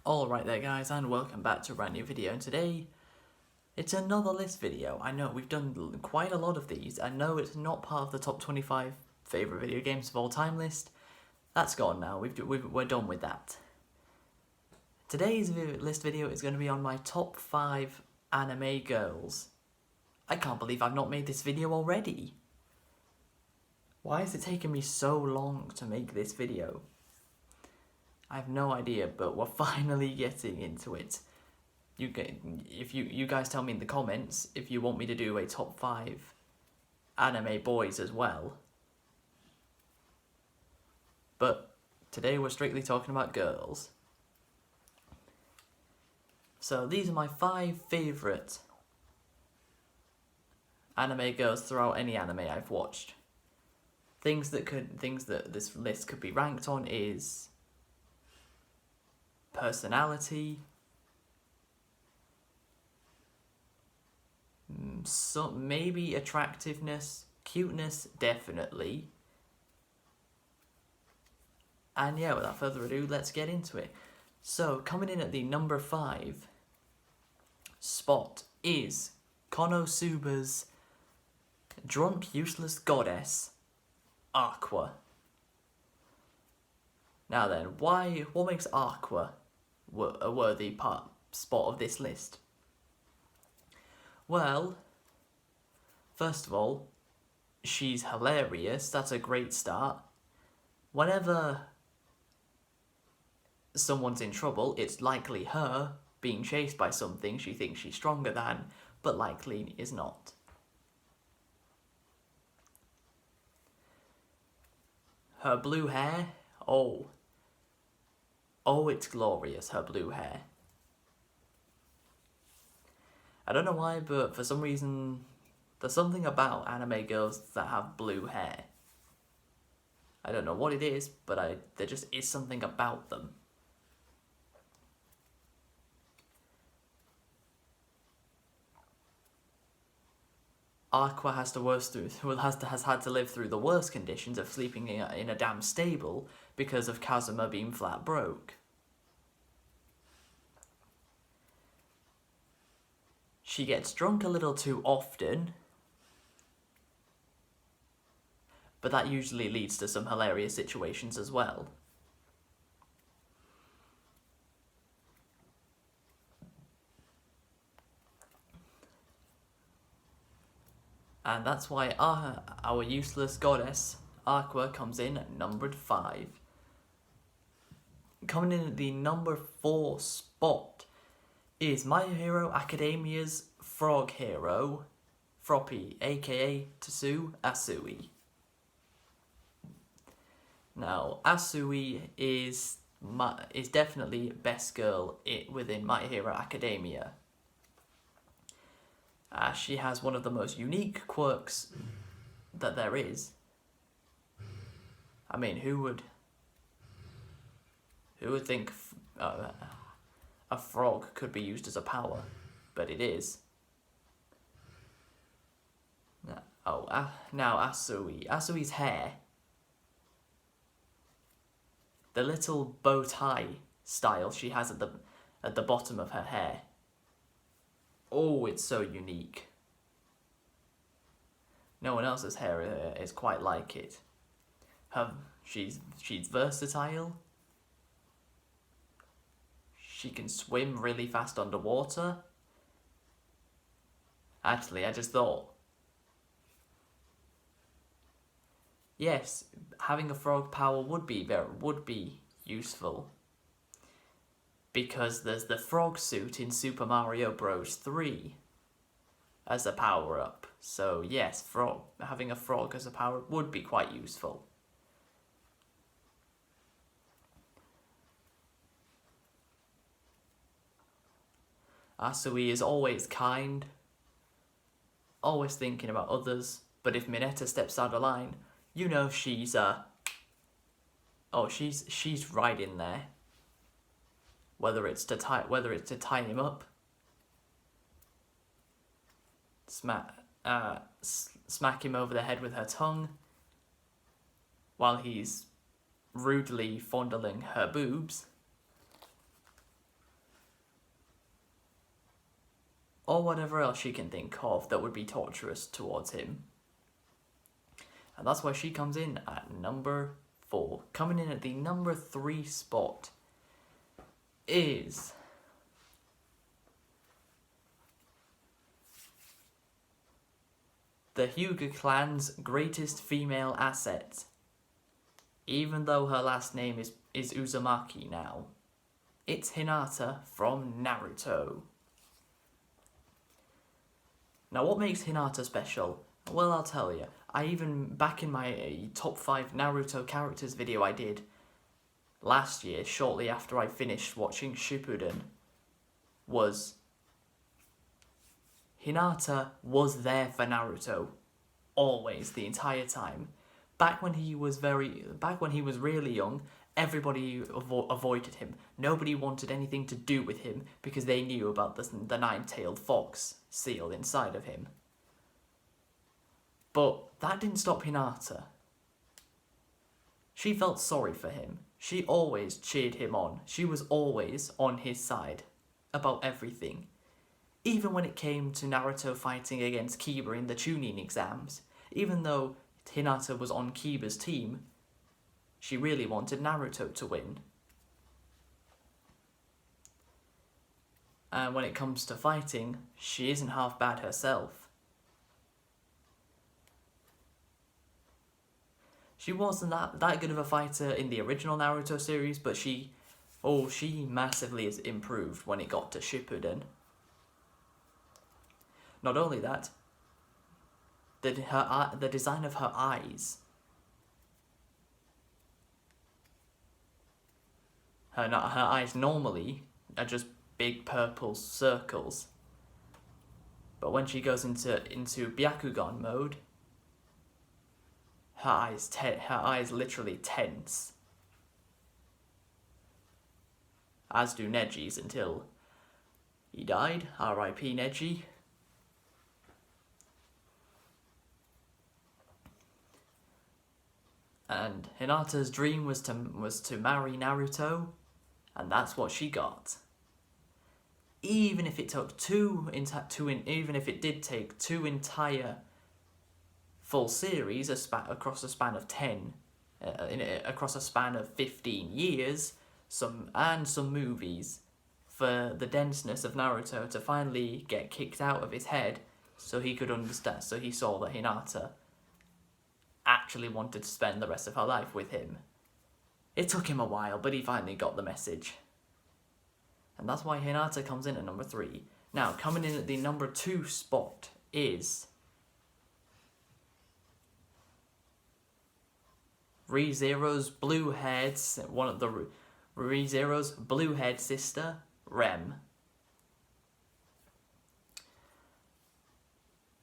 Alright there guys, and welcome back to a brand new video, and today it's another list video. I know we've done quite a lot of these. I know it's not part of the top 25 favourite video games of all time list. That's gone now, we're done with that. Today's list video is going to be on my top 5 anime girls. I can't believe I've not made this video already. Why is it taking me so long to make this video? I have no idea, but we're finally getting into it. You guys tell me in the comments if you want me to do a top 5 anime boys as well. But today we're strictly talking about girls. So these are my 5 favourite anime girls throughout any anime I've watched. Things that this list could be ranked on is personality, maybe attractiveness, cuteness, definitely. And yeah, without further ado, let's get into it. So, coming in at the number 5 spot is Konosuba's drunk, useless goddess, Aqua. Now then, what makes Aqua a worthy spot of this list? Well, first of all, she's hilarious. That's a great start. Whenever someone's in trouble, it's likely her being chased by something she thinks she's stronger than, but likely is not. Her blue hair, oh, it's glorious, her blue hair. I don't know why, but for some reason, there's something about anime girls that have blue hair. I don't know what it is, but there just is something about them. Aqua has had to live through the worst conditions of sleeping in a damn stable because of Kazuma being flat broke. She gets drunk a little too often, but that usually leads to some hilarious situations as well. And that's why our useless goddess, Aqua, comes in at numbered 5. Coming in at the number 4 spot is My Hero Academia's frog hero, Froppy, aka Tsu Asui. Now, Asui is definitely best girl within My Hero Academia. She has one of the most unique quirks that there is. I mean, who would think a frog could be used as a power? But it is. Now Asui's hair. The little bow tie style she has at the bottom of her hair. Oh, it's so unique. No one else's hair is quite like it. She's versatile. She can swim really fast underwater. Actually, I just thought, yes, having a frog power would be useful. Because there's the frog suit in Super Mario Bros. 3 as a power-up. So yes, having a frog as a power would be quite useful. Asui is always kind, always thinking about others, but if Mineta steps out of line, you know she's right in there. Whether it's to tie him up, smack him over the head with her tongue, while he's rudely fondling her boobs, or whatever else she can think of that would be torturous towards him. And that's why she comes in at number 4. Coming in at the number 3 spot is the Hyuga clan's greatest female asset. Even though her last name is Uzumaki now. It's Hinata from Naruto. Now what makes Hinata special? Well, I'll tell you. I even, back in my top 5 Naruto characters video I did last year, shortly after I finished watching Shippuden, was Hinata was there for Naruto. Always, the entire time. Back when he was really young, everybody avoided him. Nobody wanted anything to do with him because they knew about the nine-tailed fox seal inside of him. But that didn't stop Hinata. She felt sorry for him. She always cheered him on. She was always on his side about everything. Even when it came to Naruto fighting against Kiba in the Chunin exams, even though Hinata was on Kiba's team, she really wanted Naruto to win. And when it comes to fighting, she isn't half bad herself. She wasn't that good of a fighter in the original Naruto series, but she massively has improved when it got to Shippuden. Not only that, the design of her eyes. Her eyes normally are just big purple circles. But when she goes into Byakugan mode, her eyes literally tense. As do Neji's until he died. R.I.P. Neji. And Hinata's dream was to marry Naruto, and that's what she got. Even if it took even if it did take 2 entire full series across a span of 10, across a span of 15 years, some movies, for the denseness of Naruto to finally get kicked out of his head, so he could understand. So he saw that Hinata actually wanted to spend the rest of her life with him. It took him a while, but he finally got the message. And that's why Hinata comes in at number 3. Now, coming in at the number 2 spot is ReZero's blue-haired sister, Rem.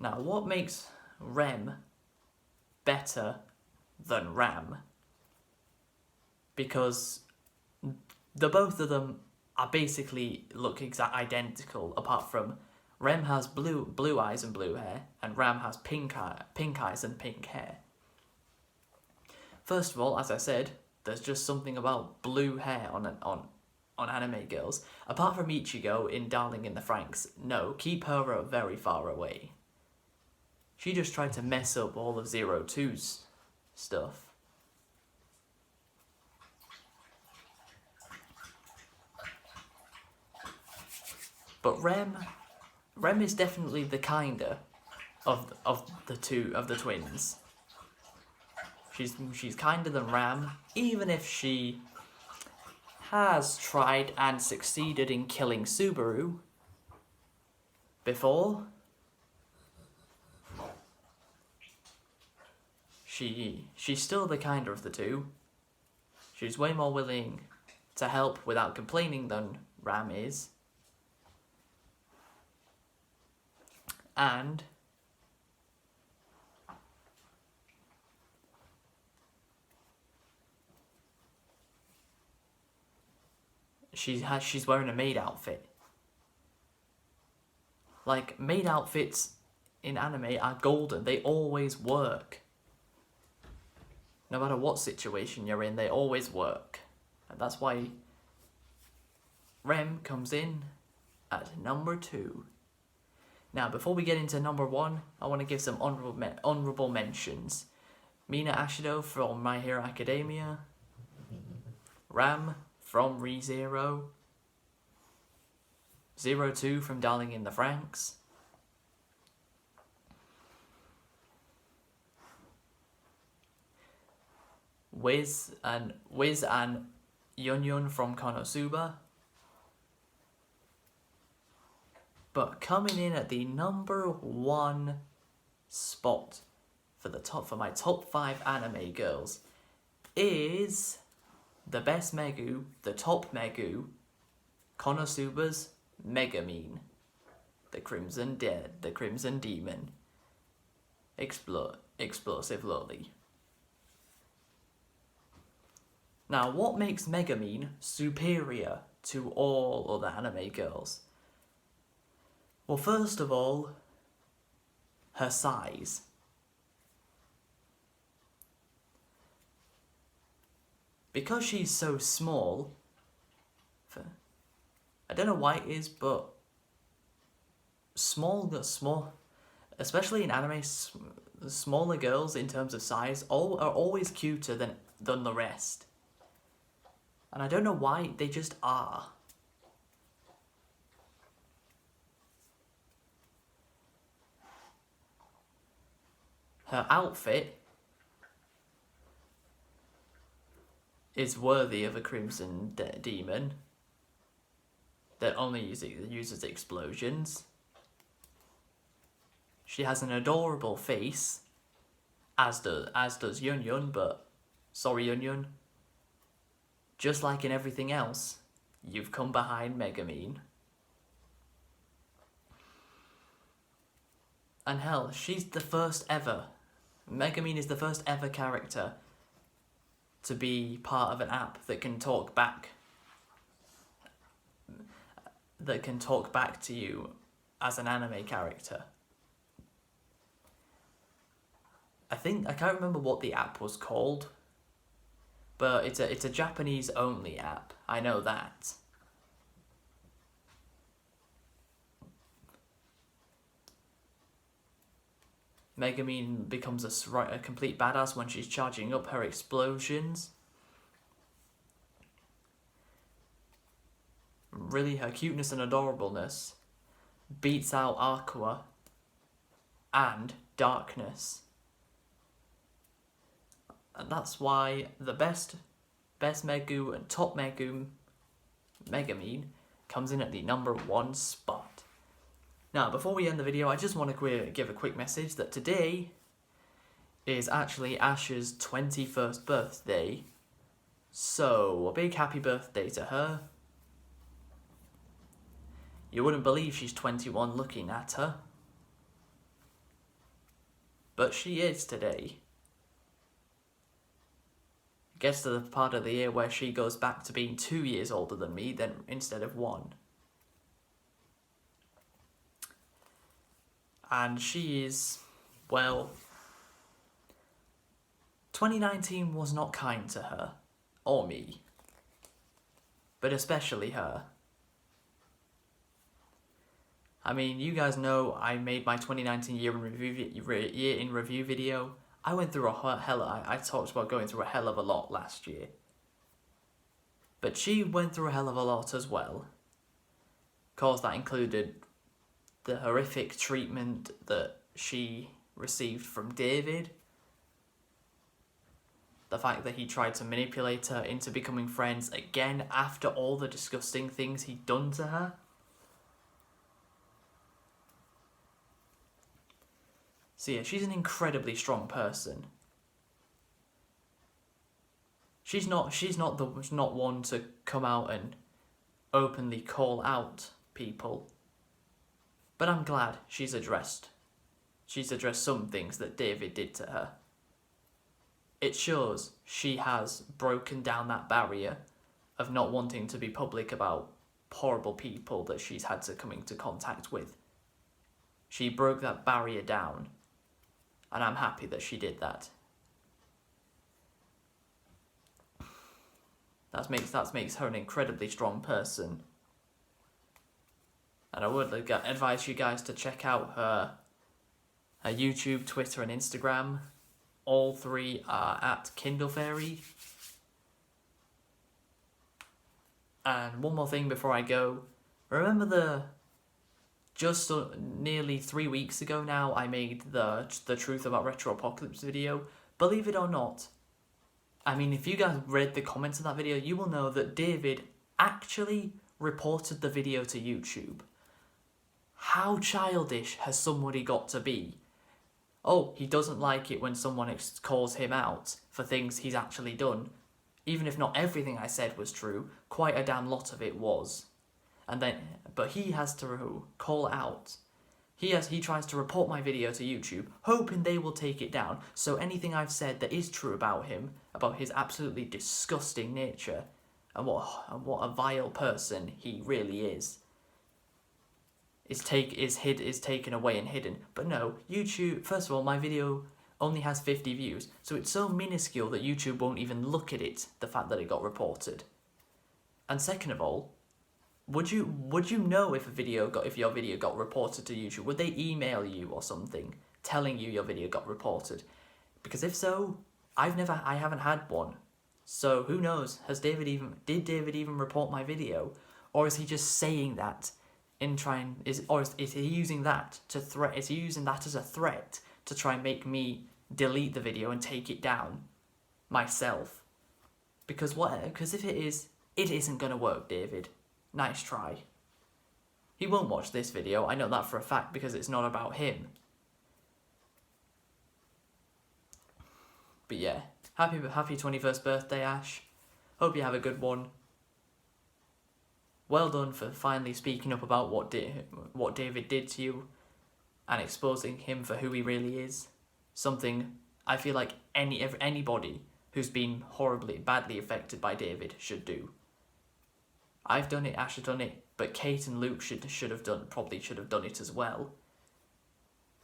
Now, what makes Rem better than Ram? Because the both of them are basically look identical, apart from Rem has blue eyes and blue hair, and Ram has pink eyes and pink hair. First of all, as I said, there's just something about blue hair on anime girls. Apart from Ichigo in Darling in the Franxx, no, keep her very far away. She just tried to mess up all of Zero Two's stuff. But Rem is definitely the kinder of the twins. She's kinder than Ram, even if she has tried and succeeded in killing Subaru before. She's still the kinder of the two. She's way more willing to help without complaining than Ram is. And she's wearing a maid outfit. Like, maid outfits in anime are golden. They always work. No matter what situation you're in, they always work. And that's why Rem comes in at number 2. Now, before we get into number 1, I want to give some honorable mentions. Mina Ashido from My Hero Academia, Ram from ReZero, Zero Two from Darling in the Franxx, Wiz and Yun Yun from Konosuba. But coming in at the number 1 spot for my top 5 anime girls is the best Megu, the top Megu, Konosuba's Megumin, the Crimson Demon, Explosive Loli. Now, what makes Megumin superior to all other anime girls? Well, first of all, her size. Because she's so small, I don't know why it is, but small, especially in anime, smaller girls in terms of size are always cuter than the rest. And I don't know why, they just are. Her outfit is worthy of a Crimson Demon that only uses explosions. She has an adorable face, as does Yun Yun, but sorry Yun Yun. Just like in everything else, you've come behind Megumin. And hell, she's the first ever. Megumin is the first ever character to be part of an app that can talk back. That can talk back to you as an anime character. I can't remember what the app was called, but it's a Japanese only app. I know that. Megumin becomes a complete badass when she's charging up her explosions. Really, her cuteness and adorableness beats out Aqua and Darkness. And that's why the best Megu and top Megumin comes in at the number 1 spot. Now, before we end the video, I just want to give a quick message that today is actually Ash's 21st birthday. So, a big happy birthday to her. You wouldn't believe she's 21 looking at her. But she is today. It gets to the part of the year where she goes back to being 2 years older than me instead of 1. And she is, well, 2019 was not kind to her, or me, but especially her. I mean, you guys know I made my 2019 year in review video. I went through I talked about going through a hell of a lot last year. But she went through a hell of a lot as well. Of course, that included the horrific treatment that she received from David. The fact that he tried to manipulate her into becoming friends again after all the disgusting things he'd done to her. So yeah, she's an incredibly strong person. She's not one to come out and openly call out people. But I'm glad she's addressed some things that David did to her. It shows she has broken down that barrier of not wanting to be public about horrible people that she's had to come into contact with. She broke that barrier down, and I'm happy that she did that. That makes her an incredibly strong person. And I would advise you guys to check out her YouTube, Twitter, and Instagram. All three are at Kindle Fairy. And one more thing before I go. Remember just nearly 3 weeks ago now, I made the Truth About Retro Apocalypse video. Believe it or not, I mean, if you guys read the comments of that video, you will know that David actually reported the video to YouTube. How childish has somebody got to be? Oh, he doesn't like it when someone calls him out for things he's actually done. Even if not everything I said was true, quite a damn lot of it was. But he has to call out. He tries to report my video to YouTube, hoping they will take it down, so anything I've said that is true about him, about his absolutely disgusting nature, and what a vile person he really is taken away and hidden. But no, YouTube, first of all, my video only has 50 views, so it's so minuscule that YouTube won't even look at it, the fact that it got reported. And second of all, would you know if your video got reported to YouTube? Would they email you or something telling you your video got reported? Because if so, I haven't had one. So who knows? Did David even report my video, or is he just saying that is he using that to threat? Is he using that as a threat to try and make me delete the video and take it down myself? Because if it is, it isn't gonna work, David. Nice try. He won't watch this video, I know that for a fact, because it's not about him. But yeah, happy 21st birthday, Ash. Hope you have a good one. Well done for finally speaking up about what David did to you and exposing him for who he really is. Something I feel like anybody who's been badly affected by David should do. I've done it, Ash has done it, but Kate and Luke should have done it as well.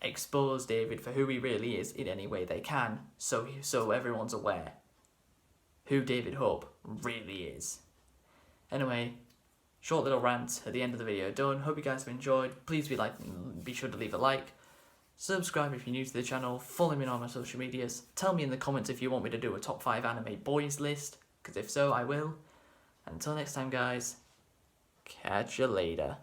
Expose David for who he really is in any way they can, so everyone's aware who David Hope really is. Anyway, short little rant at the end of the video done. Hope you guys have enjoyed. Please be sure to leave a like. Subscribe if you're new to the channel. Follow me on my social medias. Tell me in the comments if you want me to do a top 5 anime boys list, because if so, I will. Until next time, guys, catch you later.